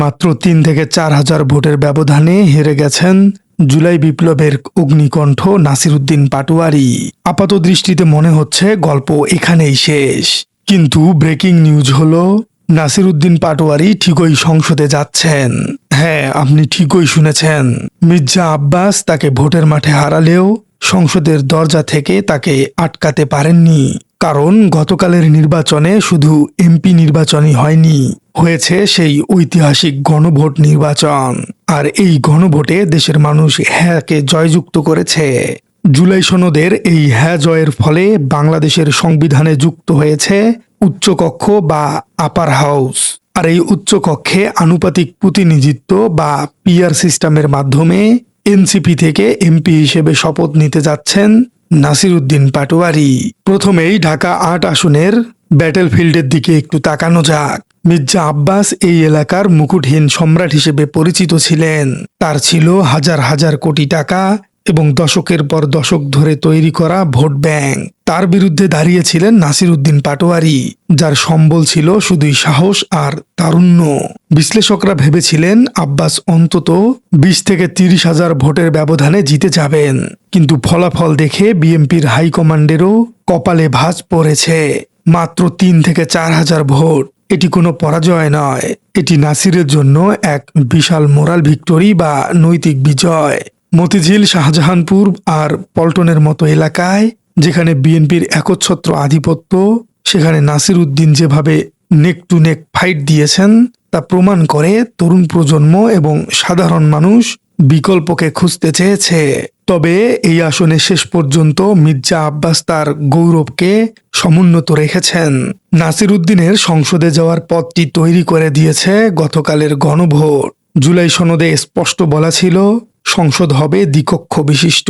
মাত্র ৩ থেকে ৪ হাজার ভোটের ব্যবধানে হেরে গেছেন জুলাই বিপ্লবের অগ্নিকণ্ঠ নাসিরউদ্দিন পাটোয়ারি। আপাত দৃষ্টিতে মনে হচ্ছে গল্প এখানেই শেষ, কিন্তু ব্রেকিং নিউজ হলো নাসিরউদ্দিন পাটোয়ারি ঠিকই সংসদে যাচ্ছেন। হ্যাঁ, আপনি ঠিকই শুনেছেন। মির্জা আব্বাস তাকে ভোটের মাঠে হারালেও সংসদের দরজা থেকে তাকে আটকাতে পারেননি। কারণ গতকালের নির্বাচনে শুধু এমপি নির্বাচনই হয়নি, হয়েছে সেই ঐতিহাসিক গণভোট নির্বাচন। আর এই গণভোটে দেশের মানুষ হ্যাঁকে জয়যুক্ত করেছে। জুলাই সনদের এই হ্যাঁ জয়ের ফলে বাংলাদেশের সংবিধানে যুক্ত হয়েছে উচ্চকক্ষ বা আপার হাউস। আর এই উচ্চকক্ষে আনুপাতিক প্রতিনিধিত্ব বা পিআর সিস্টেমের মাধ্যমে এনসিপি থেকে এমপি হিসেবে শপথ নিতে যাচ্ছেন নাসিরউদ্দিন পাটোয়ারি। প্রথমেই ঢাকা ৮ আসনের ব্যাটেলফিল্ডের দিকে একটু তাকানো যাক। মির্জা আব্বাস এই এলাকার মুকুটহীন সম্রাট হিসেবে পরিচিত ছিলেন। তার ছিল হাজার হাজার কোটি টাকা এবং দশকের পর দশক ধরে তৈরি করা ভোট ব্যাংক। তার বিরুদ্ধে দাঁড়িয়েছিলেন নাসিরউদ্দিন পাটোয়ারি, যার সম্বল ছিল শুধুই সাহস আর তারুণ্য। বিশ্লেষকরা ভেবেছিলেন আব্বাস অন্তত ২০ থেকে ৩০ হাজার ভোটের ব্যবধানে জিতে যাবেন, কিন্তু ফলাফল দেখে বিএনপির হাইকমান্ডেরও কপালে ভাঁজ পড়েছে। মাত্র ৩ থেকে ৪ হাজার ভোট। এটি কোনো পরাজয় নয়, এটি নাসিরের জন্য এক বিশাল মোরাল ভিক্টরি বা নৈতিক বিজয়। মতিঝিল, শাহজাহানপুর আর পল্টনের মতো এলাকায় যেখানে বিএনপির একচ্ছত্র আধিপত্য, সেখানে নাসিরউদ্দিন যেভাবে নেক টু নেক ফাইট দিয়েছেন তা প্রমাণ করে তরুণ প্রজন্ম এবং সাধারণ মানুষ বিকল্পকে খুঁজতে চেয়েছে। তবে এই আসনে শেষ পর্যন্ত মির্জা আব্বাস তার গৌরবকে সমুন্নত রেখেছেন। নাসিরউদ্দিনের সংসদে যাওয়ার পথটি তৈরি করে দিয়েছে গতকালের গণভোট। জুলাই সনদে স্পষ্ট বলা ছিল সংসদ হবে দ্বিকক্ষ বিশিষ্ট।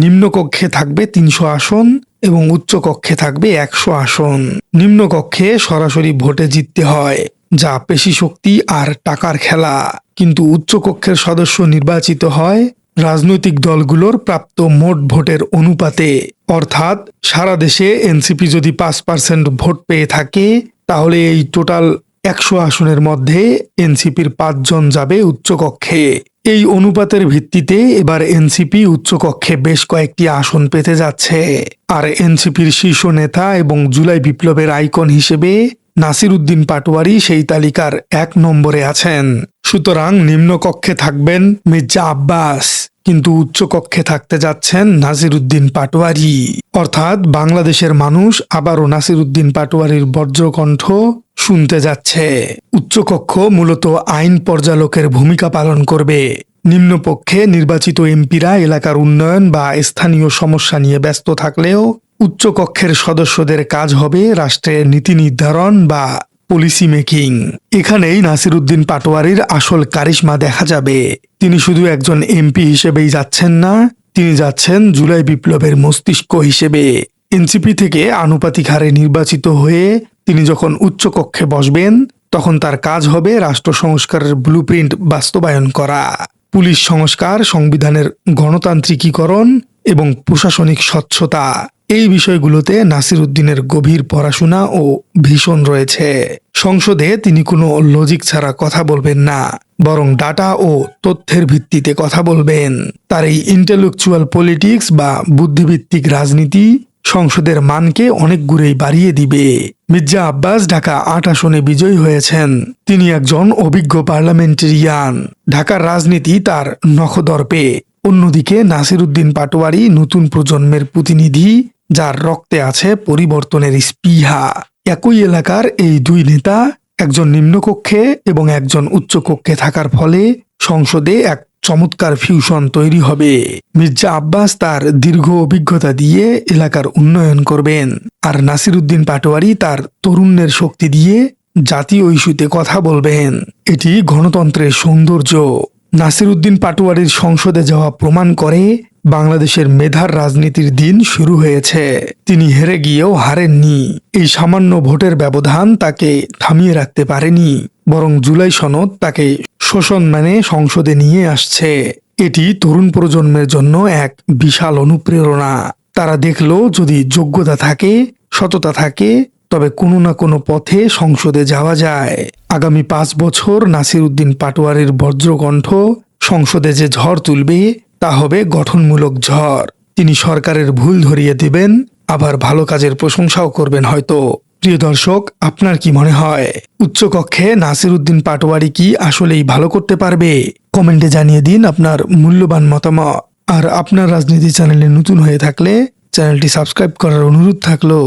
নিম্নকক্ষে থাকবে ৩০০ আসন এবং উচ্চকক্ষে থাকবে ১০০ আসন। নিম্নকক্ষে সরাসরি ভোটে জিততে হয়, যা পেশি শক্তি আর টাকার খেলা, কিন্তু উচ্চকক্ষের সদস্য নির্বাচিত হয় রাজনৈতিক দলগুলোর প্রাপ্ত মোট ভোটের অনুপাতে। অর্থাৎ সারা দেশে এনসিপি যদি ৫% ভোট পেয়ে থাকে, তাহলে এই টোটাল ১০০ আসনের মধ্যে এনসিপির ৫ জন যাবে উচ্চকক্ষে। এই অনুপাতের ভিত্তিতে এবার এনসিপি উচ্চকক্ষে বেশ কয়েকটি আসন পেতে যাচ্ছে। আর এনসিপির শীর্ষ নেতা এবং জুলাই বিপ্লবের আইকন হিসেবে নাসিরউদ্দিন পাটোয়ারি সেই তালিকার ১ নম্বরে আছেন। সুতরাং নিম্নকক্ষে থাকবেন মির্জা আব্বাস, কিন্তু উচ্চকক্ষে থাকতে যাচ্ছেন নাসিরউদ্দিন পাটোয়ারি। অর্থাৎ বাংলাদেশের মানুষ আবারও নাসিরউদ্দিন পাটোয়ারির বজ্রকণ্ঠ শুনতে যাচ্ছে। উচ্চকক্ষ মূলত আইন পর্যালোকের ভূমিকা পালন করবে। নিম্নপক্ষে নির্বাচিত এমপিরা এলাকার উন্নয়ন বা স্থানীয় সমস্যা নিয়ে ব্যস্ত থাকলেও উচ্চকক্ষের সদস্যদের কাজ হবে রাষ্ট্রের নীতি নির্ধারণ বা পলিসি মেকিং। এখানেই নাসিরউদ্দিন পাটোয়ারির আসল কারিশমা দেখা যাবে। তিনি শুধু একজন এমপি হিসেবেই যাচ্ছেন না, তিনি যাচ্ছেন জুলাই বিপ্লবের মস্তিষ্ক হিসেবে। এনসিপি থেকে আনুপাতিক হারে নির্বাচিত হয়ে তিনি যখন উচ্চকক্ষে বসবেন, তখন তার কাজ হবে রাষ্ট্র সংস্কারের ব্লুপ্রিন্ট বাস্তবায়ন করা। পুলিশ সংস্কার, সংবিধানের গণতান্ত্রিকীকরণ এবং প্রশাসনিক স্বচ্ছতা, এই বিষয়গুলোতে নাসিরউদ্দিনের গভীর পড়াশোনা ও ভীষণ রয়েছে। সংসদে তিনি কোনো লজিক ছাড়া কথা বলবেন না, বরং ডাটা ও তথ্যের ভিত্তিতে কথা বলবেন। তার এই ইন্টেলেকচুয়াল পলিটিক্স বা বুদ্ধিভিত্তিক রাজনীতি সংসদের মানকে অনেক গুণেই বাড়িয়ে দিবে। মির্জা আব্বাস ঢাকা ৮ আসনে বিজয়ী হয়েছেন। তিনি একজন অভিজ্ঞ পার্লামেন্টেরিয়ান। ঢাকার রাজনীতি তার নখদর্পে। অন্যদিকে নাসিরউদ্দিন পাটোয়ারি নতুন প্রজন্মের প্রতিনিধি, যার রক্তে আছে পরিবর্তনের স্পৃহা। একই এলাকার এই দুই নেতা, একজন নিম্নকক্ষে এবং একজন উচ্চকক্ষে থাকার ফলে সংসদে এক চমৎকার ফিউশন তৈরি হবে। মির্জা আব্বাস তার দীর্ঘ অভিজ্ঞতা দিয়ে এলাকার উন্নয়ন করবেন, আর নাসিরউদ্দিন পাটোয়ারি তার তরুণের শক্তি দিয়ে জাতীয় ইস্যুতে কথা বলবেন। এটি গণতন্ত্রের সৌন্দর্য। নাসিরউদ্দিন পাটোয়ারির সংসদে যাওয়া প্রমাণ করে বাংলাদেশের মেধার রাজনীতির দিন শুরু হয়েছে। তিনি হেরে গিয়েও হারেননি। এই সামান্য ভোটের ব্যবধান তাকে থামিয়ে রাখতে পারেনি, বরং জুলাই সনদ তাকে শোষণ মানে সংসদে নিয়ে আসছে। এটি তরুণ প্রজন্মের জন্য এক বিশাল অনুপ্রেরণা। তারা দেখলো যদি যোগ্যতা থাকে, সততা থাকে তবে কোনো না কোনো পথে সংসদে যাওয়া যায়। আগামী 5 বছর নাসিরউদ্দিন পাটোয়ারির বজ্রকণ্ঠ সংসদে যে ঝড় তুলবে তা হবে গঠনমূলক ঝড়। তিনি সরকারের ভুল ধরিয়ে দিবেন, আবার ভালো কাজের প্রশংসাও করবেন হয়তো। প্রিয় দর্শক, আপনার কি মনে হয় উচ্চকক্ষে নাসিরউদ্দিন পাটোয়ারি কি আসলেই ভালো করতে পারবে? কমেন্টে জানিয়ে দিন আপনার মূল্যবান মতামত। আর আপনার রাজনীতি চ্যানেলে নতুন হয়ে থাকলে চ্যানেলটি সাবস্ক্রাইব করার অনুরোধ থাকলো।